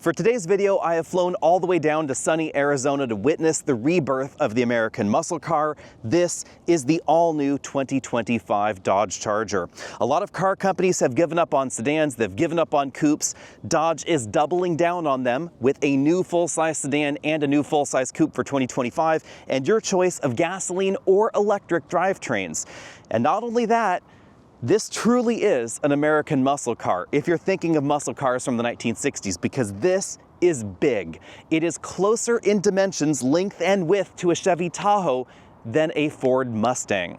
For today's video, I have flown all the way down to sunny Arizona to witness the rebirth of the American muscle car. This is the all-new 2025 Dodge Charger. A lot of car companies have given up on sedans, they've given up on coupes. Dodge is doubling down on them with a new full-size sedan and a new full-size coupe for 2025, and your choice of gasoline or electric drivetrains. And not only that, this truly is an American muscle car, if you're thinking of muscle cars from the 1960s, because this is big. It is closer in dimensions, length and width to a Chevy Tahoe than a Ford Mustang.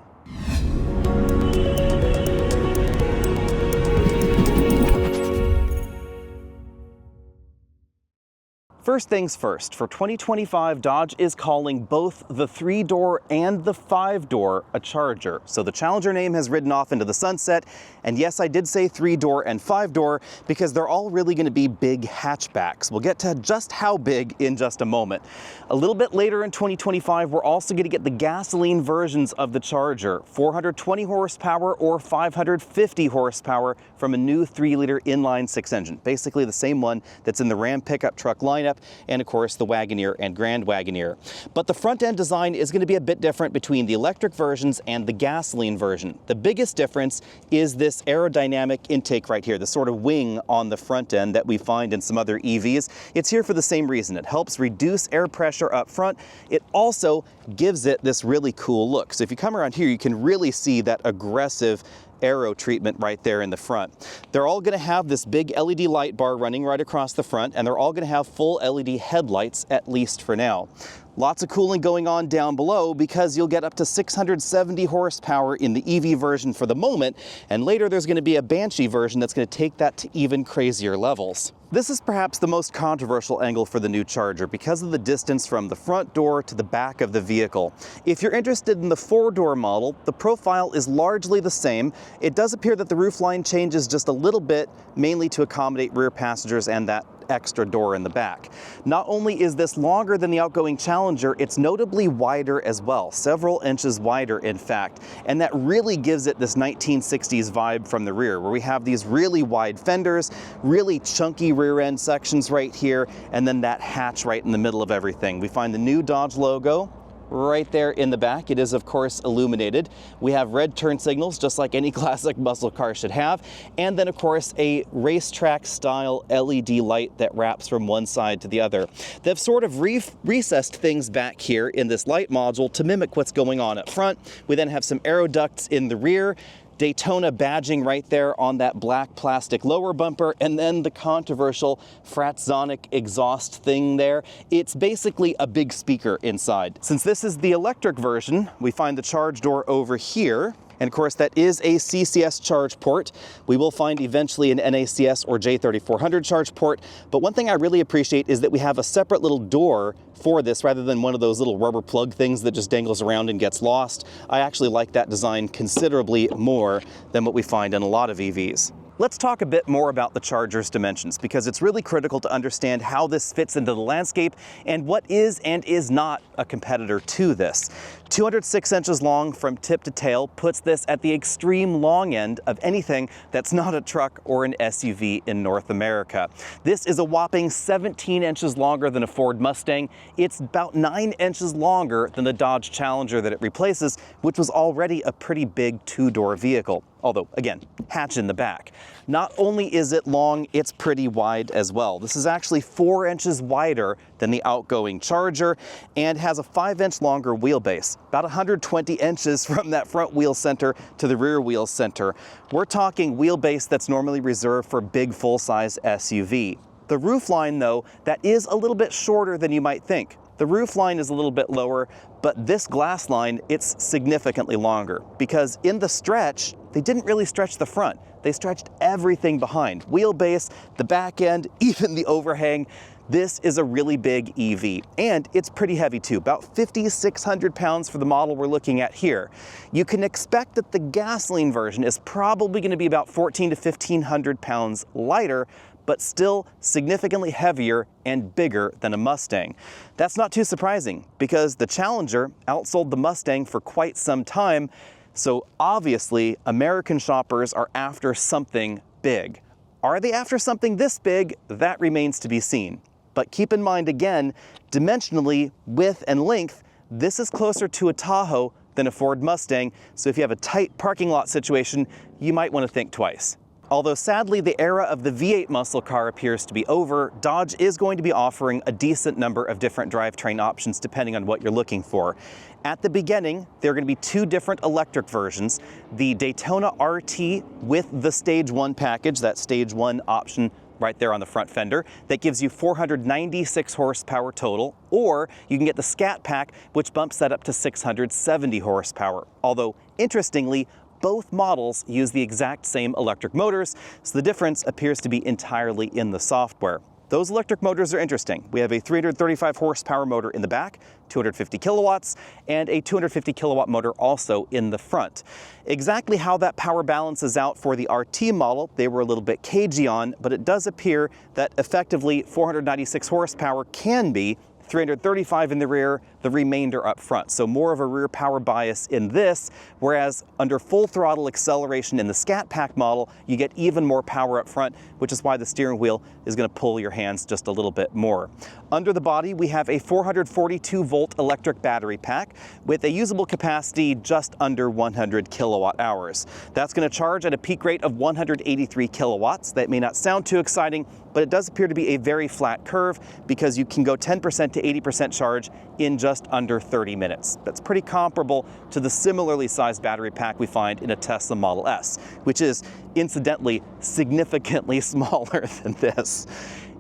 First things first, for 2025, Dodge is calling both the 3-door and the 5-door a Charger. So the Challenger name has ridden off into the sunset, and yes, I did say 3-door and 5-door because they're all really going to be big hatchbacks. We'll get to just how big in just a moment. A little bit later in 2025, we're also going to get the gasoline versions of the Charger, 420 horsepower or 550 horsepower from a new 3-liter inline-6 engine, basically the same one that's in the Ram pickup truck lineup, and of course the Wagoneer and Grand Wagoneer. But the front end design is going to be a bit different between the electric versions and the gasoline version. The biggest difference is this aerodynamic intake right here, the sort of wing on the front end that we find in some other EVs. It's here for the same reason. It helps reduce air pressure up front. It also gives it this really cool look. So if you come around here, you can really see that aggressive aero treatment right there in the front. They're all going to have this big LED light bar running right across the front, and they're all going to have full LED headlights, at least for now. Lots of cooling going on down below because you'll get up to 670 horsepower in the EV version for the moment, and later there's going to be a Banshee version that's going to take that to even crazier levels. This is perhaps the most controversial angle for the new Charger because of the distance from the front door to the back of the vehicle. If you're interested in the 4-door model, the profile is largely the same. It does appear that the roofline changes just a little bit, mainly to accommodate rear passengers and that extra door in the back. Not only is this longer than the outgoing Challenger, it's notably wider as well, several inches wider in fact, and that really gives it this 1960s vibe from the rear, where we have these really wide fenders, really chunky rear end sections right here, and then that hatch right in the middle of everything. We find the new Dodge logo right there in the back. It is of course illuminated. We have red turn signals just like any classic muscle car should have, and then of course a racetrack style LED light that wraps from one side to the other. They've sort of recessed things back here in this light module to mimic what's going on up front. We then have some aero ducts in the rear, Daytona badging right there on that black plastic lower bumper, and then the controversial Fratzonic exhaust thing there. It's basically a big speaker inside. Since this is the electric version, we find the charge door over here. And of course, that is a CCS charge port. We will find eventually an NACS or J3400 charge port. But one thing I really appreciate is that we have a separate little door for this rather than one of those little rubber plug things that just dangles around and gets lost. I actually like that design considerably more than what we find in a lot of EVs. Let's talk a bit more about the Charger's dimensions because it's really critical to understand how this fits into the landscape and what is and is not a competitor to this. 206 inches long from tip to tail puts this at the extreme long end of anything that's not a truck or an SUV in North America. This is a whopping 17 inches longer than a Ford Mustang. It's about 9 inches longer than the Dodge Challenger that it replaces, which was already a pretty big 2-door vehicle. Although, again, hatch in the back. Not only is it long, it's pretty wide as well. This is actually 4 inches wider than the outgoing Charger and has a 5-inch longer wheelbase, about 120 inches from that front wheel center to the rear wheel center. We're talking wheelbase that's normally reserved for big full-size SUV. The roofline, though, that is a little bit shorter than you might think. The roof line is a little bit lower, but this glass line, it's significantly longer because in the stretch, they didn't really stretch the front. They stretched everything behind. Wheelbase, the back end, even the overhang. This is a really big EV, and it's pretty heavy too, about 5,600 pounds for the model we're looking at here. You can expect that the gasoline version is probably going to be about 1,400 to 1,500 pounds lighter, but still significantly heavier and bigger than a Mustang. That's not too surprising because the Challenger outsold the Mustang for quite some time, so obviously American shoppers are after something big. Are they after something this big? That remains to be seen. But keep in mind again, dimensionally, width and length, this is closer to a Tahoe than a Ford Mustang, so if you have a tight parking lot situation, you might want to think twice. Although sadly the era of the V8 muscle car appears to be over, Dodge is going to be offering a decent number of different drivetrain options depending on what you're looking for. At the beginning, there are going to be two different electric versions. The Daytona RT with the Stage 1 package, that Stage 1 option right there on the front fender, that gives you 496 horsepower total, or you can get the Scat Pack, which bumps that up to 670 horsepower. Although, interestingly, both models use the exact same electric motors, so the difference appears to be entirely in the software. Those electric motors are interesting. We have a 335 horsepower motor in the back, 250 kilowatts, and a 250 kilowatt motor also in the front. Exactly how that power balances out for the RT model, they were a little bit cagey on, but it does appear that effectively 496 horsepower can be 335 in the rear, the remainder up front. So more of a rear power bias in this, whereas under full throttle acceleration in the Scat Pack model, you get even more power up front, which is why the steering wheel is going to pull your hands just a little bit more. Under the body, we have a 442 volt electric battery pack with a usable capacity just under 100 kilowatt hours. That's going to charge at a peak rate of 183 kilowatts. That may not sound too exciting, but it does appear to be a very flat curve because you can go 10% to 80% charge in just under 30 minutes. That's pretty comparable to the similarly sized battery pack we find in a Tesla Model S, which is incidentally significantly smaller than this.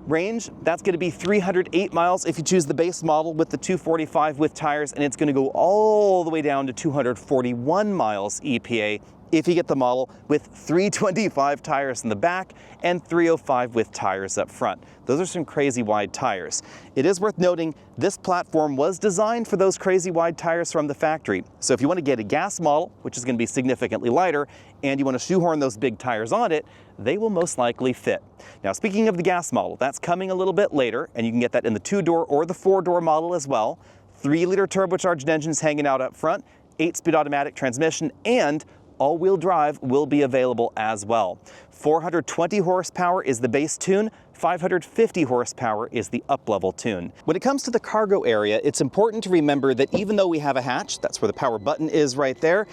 Range, that's going to be 308 miles if you choose the base model with the 245 with tires, and it's going to go all the way down to 241 miles EPA if you get the model with 325 tires in the back and 305 with tires up front. Those are some crazy wide tires. It is worth noting this platform was designed for those crazy wide tires from the factory. So if you want to get a gas model, which is going to be significantly lighter, and you want to shoehorn those big tires on it, they will most likely fit. Now, speaking of the gas model, that's coming a little bit later, and you can get that in the 2-door or the 4-door model as well. 3-liter turbocharged engines hanging out up front, 8-speed automatic transmission, and all-wheel drive will be available as well. 420 horsepower is the base tune, 550 horsepower is the up-level tune. When it comes to the cargo area, it's important to remember that even though we have a hatch, that's where the power button is right there,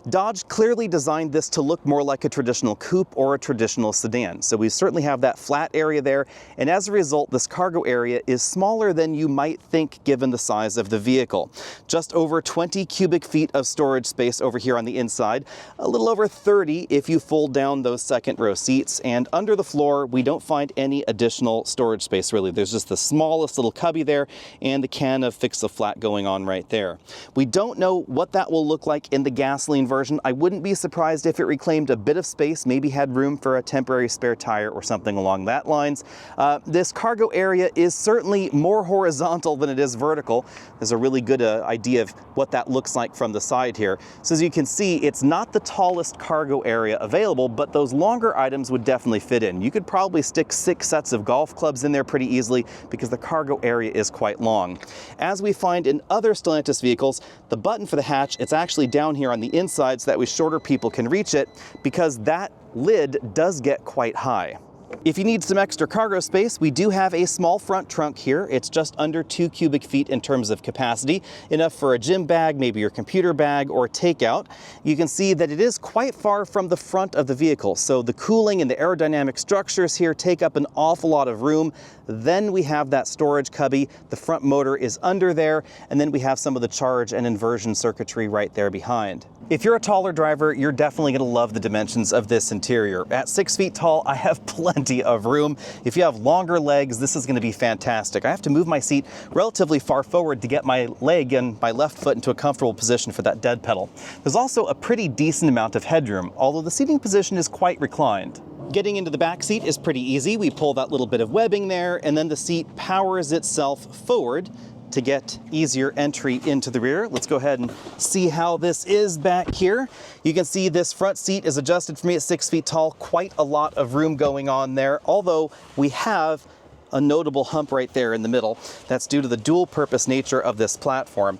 Dodge clearly designed this to look more like a traditional coupe or a traditional sedan. So we certainly have that flat area there, and as a result, this cargo area is smaller than you might think given the size of the vehicle. Just over 20 cubic feet of storage space over here on the inside, a little over 30 if you fold down those second row seats, and under the floor, we don't find any additional storage space really. There's just the smallest little cubby there and the can of Fix-A-Flat going on right there. We don't know what that will look like in the gasoline version. I wouldn't be surprised if it reclaimed a bit of space, maybe had room for a temporary spare tire or something along that lines. This cargo area is certainly more horizontal than it is vertical. There's a really good idea of what that looks like from the side here. So as you can see, it's not the tallest cargo area available, but those longer items would definitely fit in. You could probably stick 6 sets of golf clubs in there pretty easily because the cargo area is quite long. As we find in other Stellantis vehicles, the button for the hatch, it's actually down here on the inside so that way shorter people can reach it because that lid does get quite high. If you need some extra cargo space, we do have a small front trunk here. It's just under 2 cubic feet in terms of capacity, enough for a gym bag, maybe your computer bag, or takeout. You can see that it is quite far from the front of the vehicle, so the cooling and the aerodynamic structures here take up an awful lot of room. Then we have that storage cubby, the front motor is under there, and then we have some of the charge and inversion circuitry right there behind. If you're a taller driver, you're definitely going to love the dimensions of this interior. At 6 feet tall, I have plenty of room. If you have longer legs, this is going to be fantastic. I have to move my seat relatively far forward to get my leg and my left foot into a comfortable position for that dead pedal. There's also a pretty decent amount of headroom, although the seating position is quite reclined. Getting into the back seat is pretty easy. We pull that little bit of webbing there, and then the seat powers itself forward to get easier entry into the rear. Let's go ahead and see how this is back here. You can see this front seat is adjusted for me at 6 feet tall. Quite a lot of room going on there, although we have a notable hump right there in the middle. That's due to the dual purpose nature of this platform.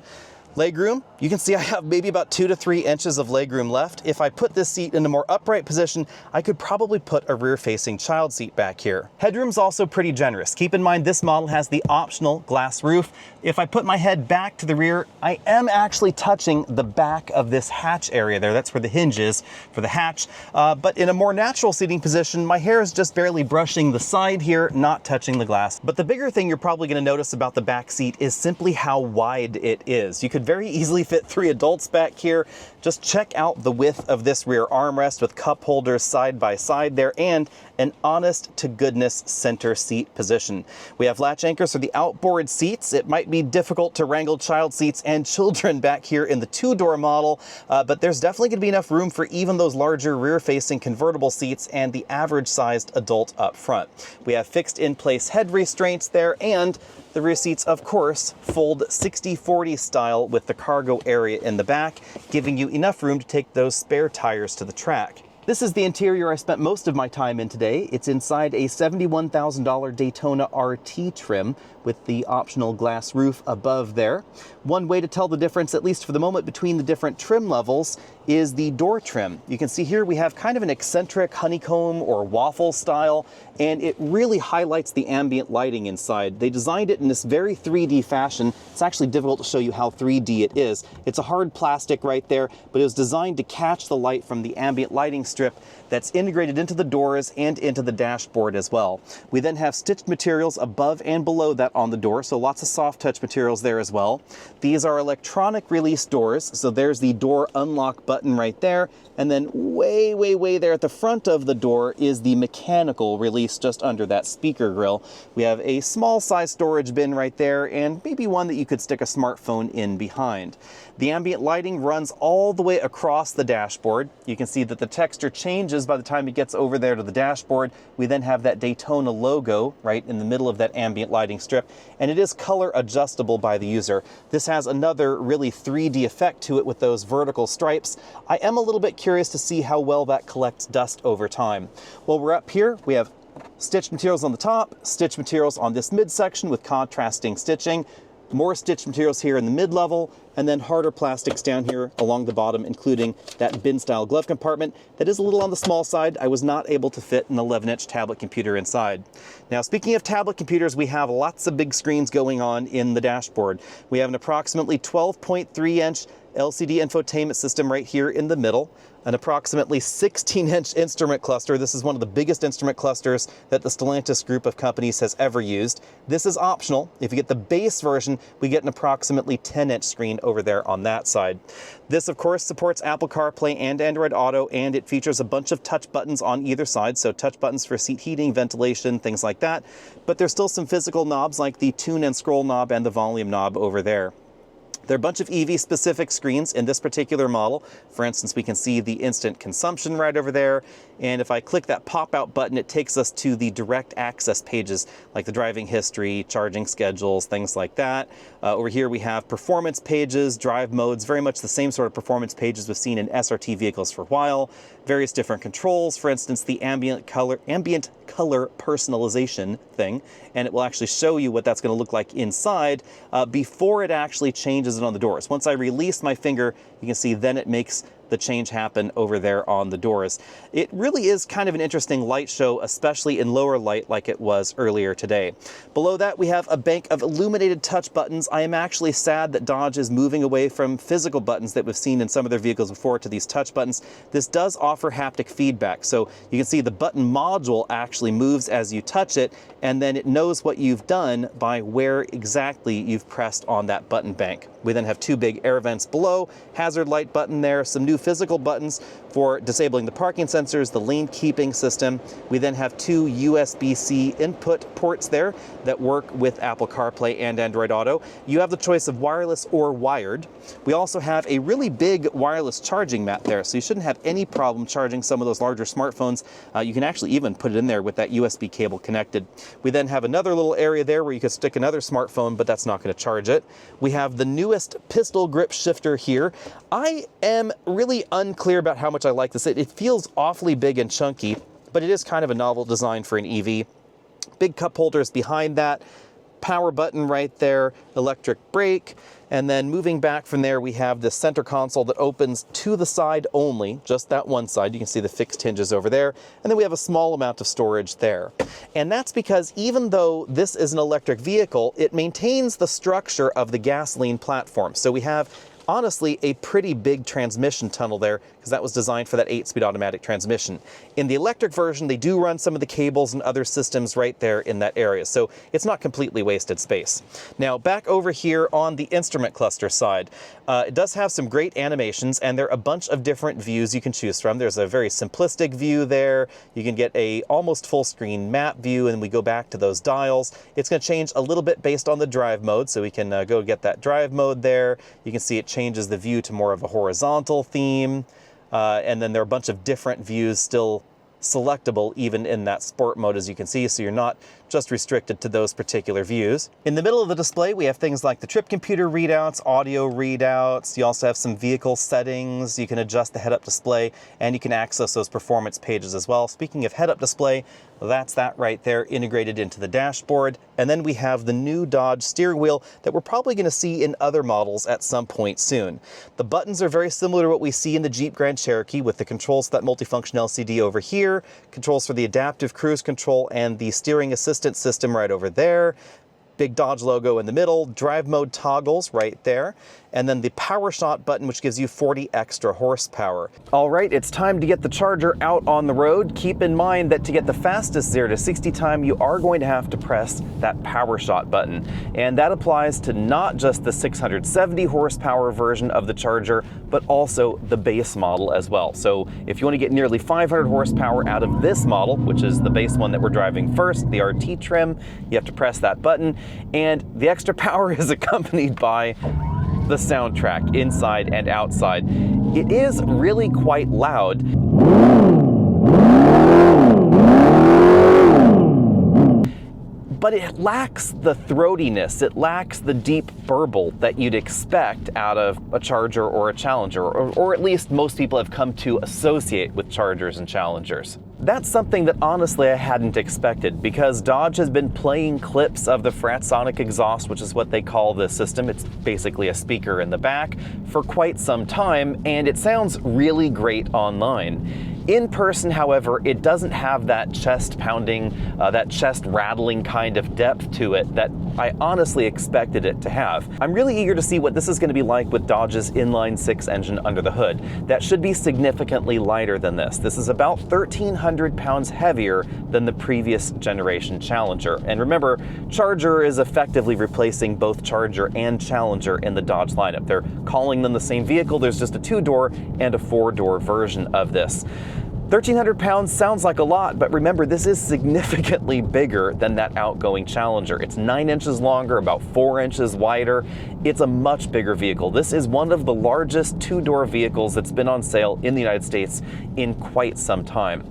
Legroom, you can see I have maybe about 2 to 3 inches of legroom left. If I put this seat in a more upright position, I could probably put a rear-facing child seat back here. Headroom's also pretty generous. Keep in mind this model has the optional glass roof. If I put my head back to the rear, I am actually touching the back of this hatch area there. That's where the hinge is for the hatch. But in a more natural seating position, my hair is just barely brushing the side here, not touching the glass. But the bigger thing you're probably going to notice about the back seat is simply how wide it is. You could very easily fit 3 adults back here. Just check out the width of this rear armrest with cup holders side by side there and an honest to goodness center seat position. We have latch anchors for the outboard seats. It might be difficult to wrangle child seats and children back here in the 2-door model, but there's definitely going to be enough room for even those larger rear-facing convertible seats and the average-sized adult up front. We have fixed in-place head restraints there, and the rear seats, of course, fold 60/40 style with the cargo area in the back, giving you enough room to take those spare tires to the track. This is the interior I spent most of my time in today. It's inside a $71,000 Daytona RT trim with the optional glass roof above there. One way to tell the difference, at least for the moment, between the different trim levels is the door trim. You can see here we have kind of an eccentric honeycomb or waffle style, and it really highlights the ambient lighting inside. They designed it in this very 3D fashion. It's actually difficult to show you how 3D it is. It's a hard plastic right there, but it was designed to catch the light from the ambient lighting strip that's integrated into the doors and into the dashboard as well. We then have stitched materials above and below that on the door, so lots of soft touch materials there as well. These are electronic release doors, so there's the door unlock button right there, and then way there at the front of the door is the mechanical release just under that speaker grill. We have a small size storage bin right there, and maybe one that you could stick a smartphone in behind. The ambient lighting runs all the way across the dashboard. You can see that the texture changes by the time it gets over there to the dashboard. We then have that Daytona logo right in the middle of that ambient lighting strip, and it is color adjustable by the user. This has another really 3D effect to it with those vertical stripes. I am a little bit curious to see how well that collects dust over time. While we're up here, we have stitched materials on the top, stitched materials on this midsection with contrasting stitching, more stitched materials here in the mid-level, and then harder plastics down here along the bottom, including that bin-style glove compartment that is a little on the small side. I was not able to fit an 11-inch tablet computer inside. Now, speaking of tablet computers, we have lots of big screens going on in the dashboard. We have an approximately 12.3-inch LCD infotainment system right here in the middle, an approximately 16-inch instrument cluster. This is one of the biggest instrument clusters that the Stellantis group of companies has ever used. This is optional. If you get the base version, we get an approximately 10-inch screen over there on that side. This, of course, supports Apple CarPlay and Android Auto, and it features a bunch of touch buttons on either side, so touch buttons for seat heating, ventilation, things like that. But there's still some physical knobs like the tune and scroll knob and the volume knob over there. There are a bunch of EV-specific screens in this particular model. For instance, we can see the instant consumption right over there. And if I click that pop-out button, it takes us to the direct access pages, like the driving history, charging schedules, things like that. Over here we have performance pages, drive modes, very much the same sort of performance pages we've seen in SRT vehicles for a while. Various different controls, for instance, the ambient color personalization thing, and it will actually show you what that's going to look like inside before it actually changes it on the doors. Once I release my finger, you can see then it makes the change happen over there on the doors. It really is kind of an interesting light show, especially in lower light like it was earlier today. Below that, we have a bank of illuminated touch buttons. I am actually sad that Dodge is moving away from physical buttons that we've seen in some of their vehicles before to these touch buttons. This does offer haptic feedback, so you can see the button module actually moves as you touch it, and then it knows what you've done by where exactly you've pressed on that button bank. We then have two big air vents below, hazard light button there, some new physical buttons for disabling the parking sensors, the lane keeping system. We then have two USB-C input ports there that work with Apple CarPlay and Android Auto. You have the choice of wireless or wired. We also have a really big wireless charging mat there, so you shouldn't have any problem charging some of those larger smartphones. You can actually even put it in there with that USB cable connected. We then have another little area there where you could stick another smartphone, but that's not going to charge it. We have the newest pistol grip shifter here. I am really unclear about how much I like this. It feels awfully big and chunky, but it is kind of a novel design for an EV. Big cup holders behind that. power button right there, electric brake, and then moving back from there, we have the center console that opens to the side only, just that one side. You can see the fixed hinges over there, and then we have a small amount of storage there. And that's because even though this is an electric vehicle, it maintains the structure of the gasoline platform. So we have honestly a pretty big transmission tunnel there, because that was designed for that 8-speed automatic transmission. In the electric version, they do run some of the cables and other systems right there in that area, so it's not completely wasted space. Now back over here on the instrument cluster side, it does have some great animations, and there are a bunch of different views you can choose from. There's a very simplistic view there. You can get a almost full screen map view, and we go back to those dials. It's going to change a little bit based on the drive mode, so we can go get that drive mode there. You can see it changes the view to more of a horizontal theme, and then there are a bunch of different views still selectable even in that sport mode, as you can see, so you're not just restricted to those particular views. In the middle of the display, we have things like the trip computer readouts, audio readouts. You also have some vehicle settings. You can adjust the head-up display, and you can access those performance pages as well. Speaking of head-up display, that's that right there integrated into the dashboard. And then we have the new Dodge steering wheel that we're probably going to see in other models at some point soon. The buttons are very similar to what we see in the Jeep Grand Cherokee, with the controls for that multifunction LCD over here, controls for the adaptive cruise control, and the steering assistance system right over there. Big Dodge logo in the middle, drive mode toggles right there, and then the power shot button, which gives you 40 extra horsepower. All right, it's time to get the Charger out on the road. Keep in mind that to get the fastest 0 to 60 time, you are going to have to press that power shot button. And that applies to not just the 670 horsepower version of the Charger, but also the base model as well. So if you want to get nearly 500 horsepower out of this model, which is the base one that we're driving first, the RT trim, you have to press that button. And the extra power is accompanied by the soundtrack inside and outside. It is really quite loud. But it lacks the throatiness, it lacks the deep burble that you'd expect out of a Charger or a Challenger, or at least most people have come to associate with Chargers and Challengers. That's something that honestly I hadn't expected, because Dodge has been playing clips of the Fratsonic exhaust, which is what they call the system. It's basically a speaker in the back, for quite some time, and it sounds really great online. In person, however, it doesn't have that chest pounding, that chest rattling kind of depth to it that I honestly expected it to have. I'm really eager to see what this is going to be like with Dodge's inline-6 engine under the hood. That should be significantly lighter than this. This is about 1,300 pounds heavier than the previous generation Challenger. And remember, Charger is effectively replacing both Charger and Challenger in the Dodge lineup. They're calling them the same vehicle. There's just a 2-door and a 4-door version of this. 1,300 pounds sounds like a lot, but remember, this is significantly bigger than that outgoing Challenger. It's 9 inches longer, about 4 inches wider. It's a much bigger vehicle. This is one of the largest 2-door vehicles that's been on sale in the United States in quite some time.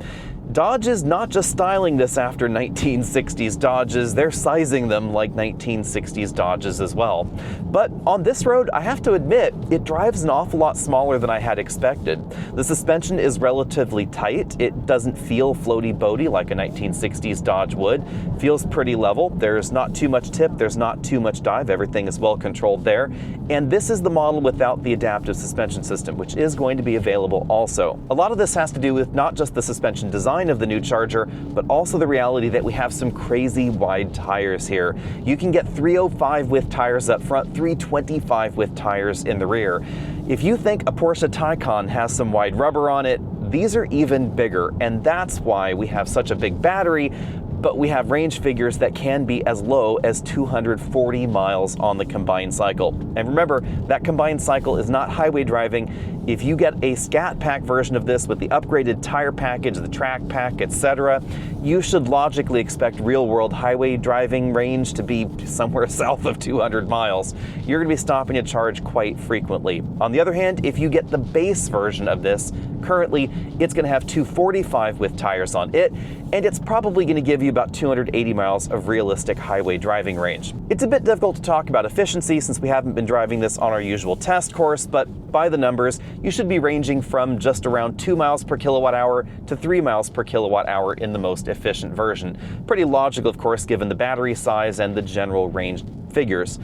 Dodge is not just styling this after 1960s Dodges, they're sizing them like 1960s Dodges as well. But on this road, I have to admit, it drives an awful lot smaller than I had expected. The suspension is relatively tight. It doesn't feel floaty-boaty like a 1960s Dodge would. Feels pretty level. There's not too much tip, there's not too much dive, everything is well controlled there. And this is the model without the adaptive suspension system, which is going to be available also. A lot of this has to do with not just the suspension design of the new Charger, but also the reality that we have some crazy wide tires here. You can get 305 width tires up front, 325 width tires in the rear. If you think a Porsche Taycan has some wide rubber on it, these are even bigger, and that's why we have such a big battery, but we have range figures that can be as low as 240 miles on the combined cycle. And remember, that combined cycle is not highway driving. If you get a Scat Pack version of this with the upgraded tire package, the track pack, etc., you should logically expect real-world highway driving range to be somewhere south of 200 miles. You're going to be stopping to charge quite frequently. On the other hand, if you get the base version of this, currently it's going to have 245 width tires on it, and it's probably going to give you about 280 miles of realistic highway driving range. It's a bit difficult to talk about efficiency since we haven't been driving this on our usual test course, but by the numbers, you should be ranging from just around 2 miles per kilowatt hour to 3 miles per kilowatt hour in the most efficient version. Pretty logical, of course, given the battery size and the general range figures.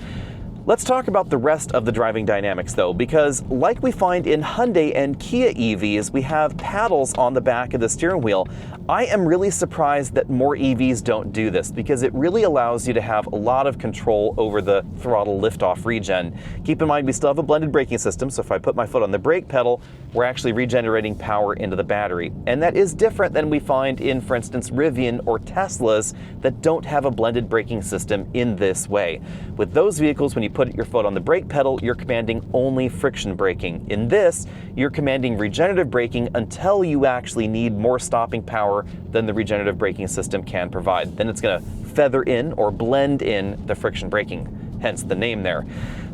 Let's talk about the rest of the driving dynamics though, because like we find in Hyundai and Kia EVs, we have paddles on the back of the steering wheel. I am really surprised that more EVs don't do this because it really allows you to have a lot of control over the throttle liftoff regen. Keep in mind we still have a blended braking system, so if I put my foot on the brake pedal, we're actually regenerating power into the battery. And that is different than we find in, for instance, Rivian or Teslas that don't have a blended braking system in this way. With those vehicles, when you put your foot on the brake pedal, you're commanding only friction braking. In this, you're commanding regenerative braking until you actually need more stopping power than the regenerative braking system can provide. Then it's going to feather in or blend in the friction braking, hence the name there.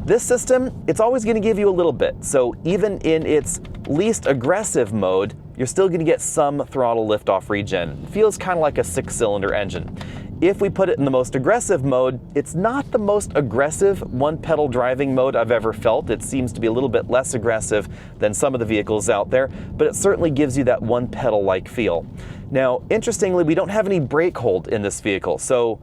This system, it's always going to give you a little bit. So even in its least aggressive mode, you're still going to get some throttle liftoff regen. It feels kind of like a 6-cylinder engine. If we put it in the most aggressive mode, it's not the most aggressive one-pedal driving mode I've ever felt. It seems to be a little bit less aggressive than some of the vehicles out there, but it certainly gives you that one-pedal-like feel. Now, interestingly, we don't have any brake hold in this vehicle, so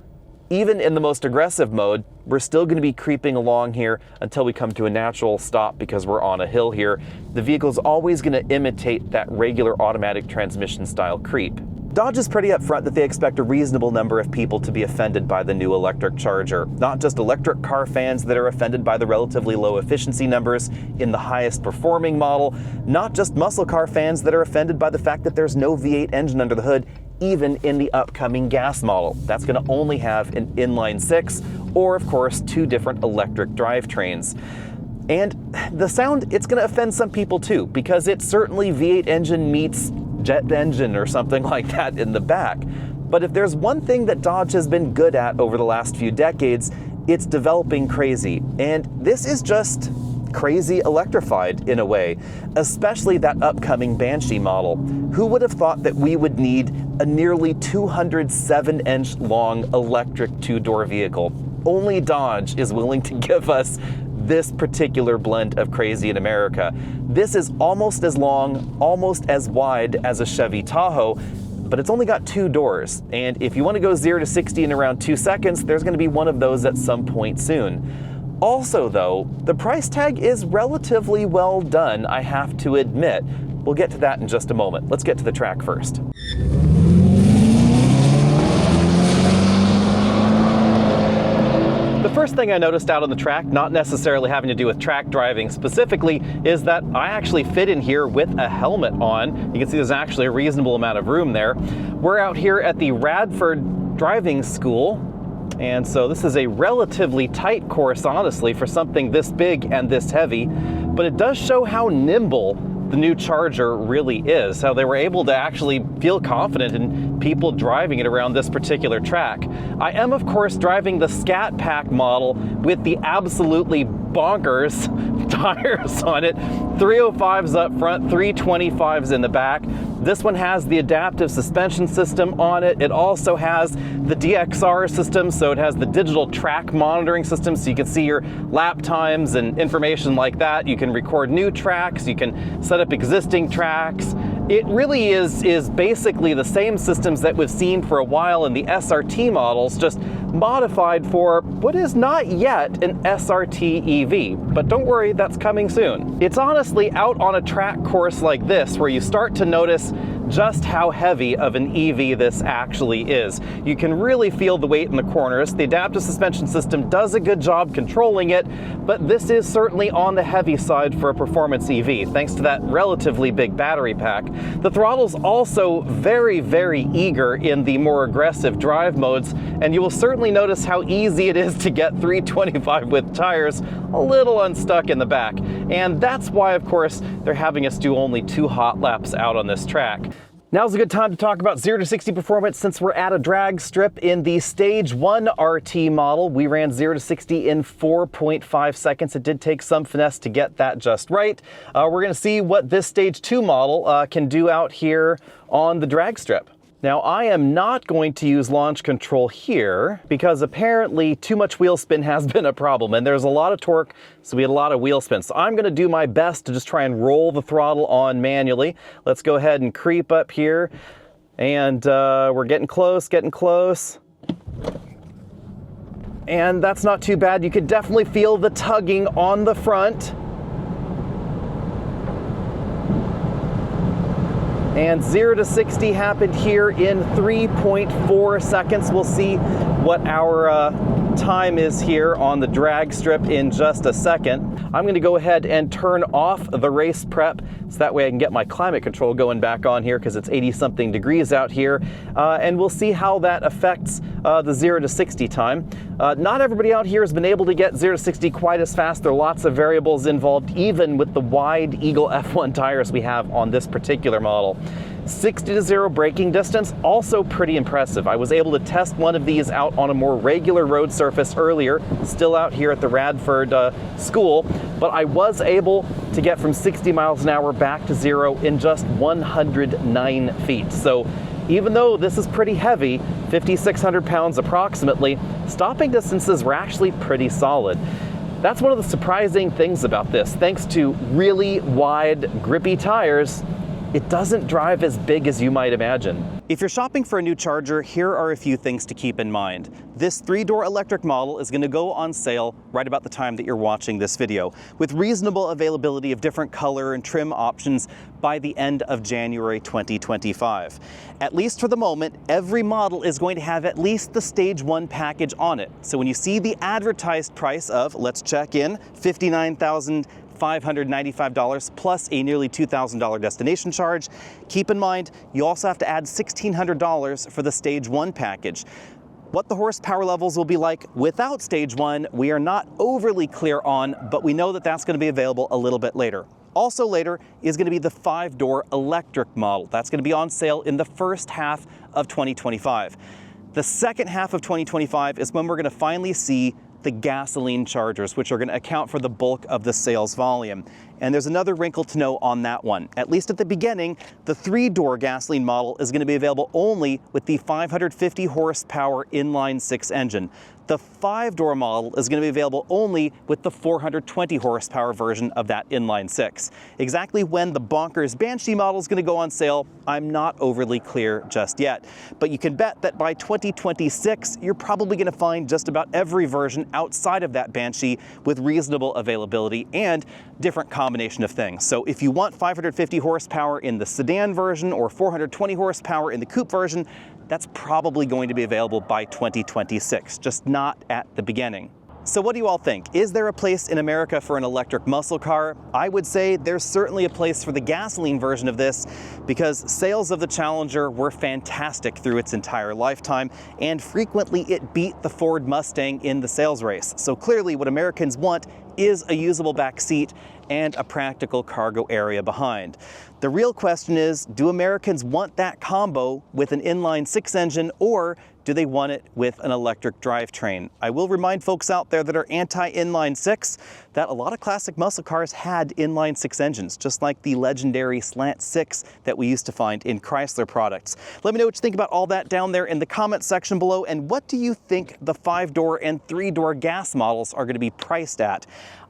even in the most aggressive mode, we're still going to be creeping along here until we come to a natural stop because we're on a hill here. The vehicle's always going to imitate that regular automatic transmission style creep. Dodge is pretty upfront that they expect a reasonable number of people to be offended by the new electric Charger. Not just electric car fans that are offended by the relatively low efficiency numbers in the highest performing model, not just muscle car fans that are offended by the fact that there's no V8 engine under the hood, even in the upcoming gas model. That's going to only have an inline 6 or, of course, 2 different electric drivetrains. And the sound, it's going to offend some people too, because it's certainly V8 engine meets jet engine or something like that in the back. But if there's one thing that Dodge has been good at over the last few decades, it's developing crazy. And this is just crazy electrified in a way, especially that upcoming Banshee model. Who would have thought that we would need a nearly 207-inch long electric 2-door vehicle? Only Dodge is willing to give us this particular blend of crazy in America. This is almost as long, almost as wide as a Chevy Tahoe, but it's only got 2 doors. And if you want to go 0 to 60 in around 2 seconds, there's going to be one of those at some point soon. Also though, the price tag is relatively well done, I have to admit. We'll get to that in just a moment. Let's get to the track first. The first thing I noticed out on the track, not necessarily having to do with track driving specifically, is that I actually fit in here with a helmet on. You can see there's actually a reasonable amount of room there. We're out here at the Radford Driving School, and so this is a relatively tight course, honestly, for something this big and this heavy, but it does show how nimble the new Charger really is, how they were able to actually feel confident in people driving it around this particular track. I am, of course, driving the Scat Pack model with the absolutely bonkers tires on it. 305s up front, 325s in the back. This one has the adaptive suspension system on it. It also has the DXR system, so it has the digital track monitoring system, so you can see your lap times and information like that. You can record new tracks, you can set up existing tracks. It really is basically the same systems that we've seen for a while in the SRT models, just modified for what is not yet an SRT EV. But don't worry, that's coming soon. It's honestly out on a track course like this where you start to notice just how heavy of an EV this actually is. You can really feel the weight in the corners. The adaptive suspension system does a good job controlling it, but this is certainly on the heavy side for a performance EV, thanks to that relatively big battery pack. The throttle's also very, very eager in the more aggressive drive modes, and you will certainly notice how easy it is to get 325 with tires a little unstuck in the back. And that's why, of course, they're having us do only 2 hot laps out on this track. Now's a good time to talk about 0 to 60 performance since we're at a drag strip. In the Stage 1 RT model, we ran 0 to 60 in 4.5 seconds. It did take some finesse to get that just right. We're going to see what this Stage 2 model can do out here on the drag strip. Now I am not going to use launch control here because apparently too much wheel spin has been a problem, and there's a lot of torque, so we had a lot of wheel spin. So I'm going to do my best to just try and roll the throttle on manually. Let's go ahead and creep up here, and we're getting close, And that's not too bad. You could definitely feel the tugging on the front. And 0 to 60 happened here in 3.4 seconds. We'll see what our time is here on the drag strip in just a second. I'm going to go ahead and turn off the race prep so that way I can get my climate control going back on here because it's 80-something degrees out here. And we'll see how that affects the 0 to 60 time. Not everybody out here has been able to get 0 to 60 quite as fast. There are lots of variables involved, even with the wide Eagle F1 tires we have on this particular model. 60 to 0 braking distance, also pretty impressive. I was able to test one of these out on a more regular road surface earlier, still out here at the Radford school, but I was able to get from 60 miles an hour back to 0 in just 109 feet. So even though this is pretty heavy, 5,600 pounds approximately, stopping distances were actually pretty solid. That's one of the surprising things about this. Thanks to really wide, grippy tires, it doesn't drive as big as you might imagine. If you're shopping for a new Charger, here are a few things to keep in mind. This 3-door electric model is going to go on sale right about the time that you're watching this video, with reasonable availability of different color and trim options by the end of January 2025. At least for the moment, every model is going to have at least the Stage 1 package on it. So when you see the advertised price of, let's check in, $59,595 plus a nearly $2,000 destination charge, keep in mind you also have to add $1,600 for the Stage 1 package. What the horsepower levels will be like without Stage 1, we are not overly clear on, but we know that that's going to be available a little bit later. Also later is going to be the 5-door electric model. That's going to be on sale in the first half of 2025. The second half of 2025 is when we're going to finally see the gasoline Chargers, which are going to account for the bulk of the sales volume. And there's another wrinkle to know on that one. At least at the beginning, the 3-door gasoline model is going to be available only with the 550 horsepower inline-6 engine. The 5-door model is going to be available only with the 420 horsepower version of that inline-6. Exactly when the bonkers Banshee model is going to go on sale, I'm not overly clear just yet. But you can bet that by 2026, you're probably going to find just about every version outside of that Banshee with reasonable availability and different combination of things. So if you want 550 horsepower in the sedan version or 420 horsepower in the coupe version, that's probably going to be available by 2026, just not at the beginning. So what do you all think? Is there a place in America for an electric muscle car? I would say there's certainly a place for the gasoline version of this because sales of the Challenger were fantastic through its entire lifetime, and frequently it beat the Ford Mustang in the sales race. So clearly what Americans want is a usable back seat and a practical cargo area behind. The real question is, do Americans want that combo with an inline-6 engine, or do they want it with an electric drivetrain? I will remind folks out there that are anti-inline-6 that a lot of classic muscle cars had inline-6 engines, just like the legendary Slant 6 that we used to find in Chrysler products. Let me know what you think about all that down there in the comment section below, and what do you think the 5-door and 3-door gas models are going to be priced at?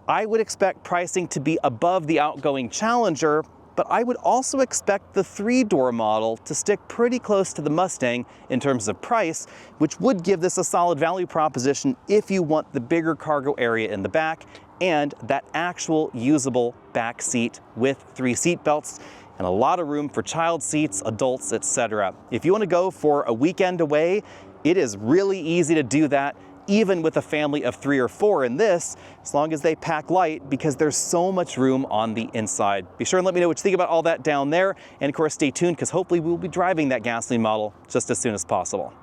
I would expect pricing to be above the outgoing Challenger, but I would also expect the 3-door model to stick pretty close to the Mustang in terms of price, which would give this a solid value proposition if you want the bigger cargo area in the back and that actual usable back seat with 3 seat belts and a lot of room for child seats, adults, etc. If you want to go for a weekend away, it is really easy to do that, even with a family of 3 or 4 in this, as long as they pack light, because there's so much room on the inside. Be sure and let me know what you think about all that down there, and of course stay tuned because hopefully we'll be driving that gasoline model just as soon as possible.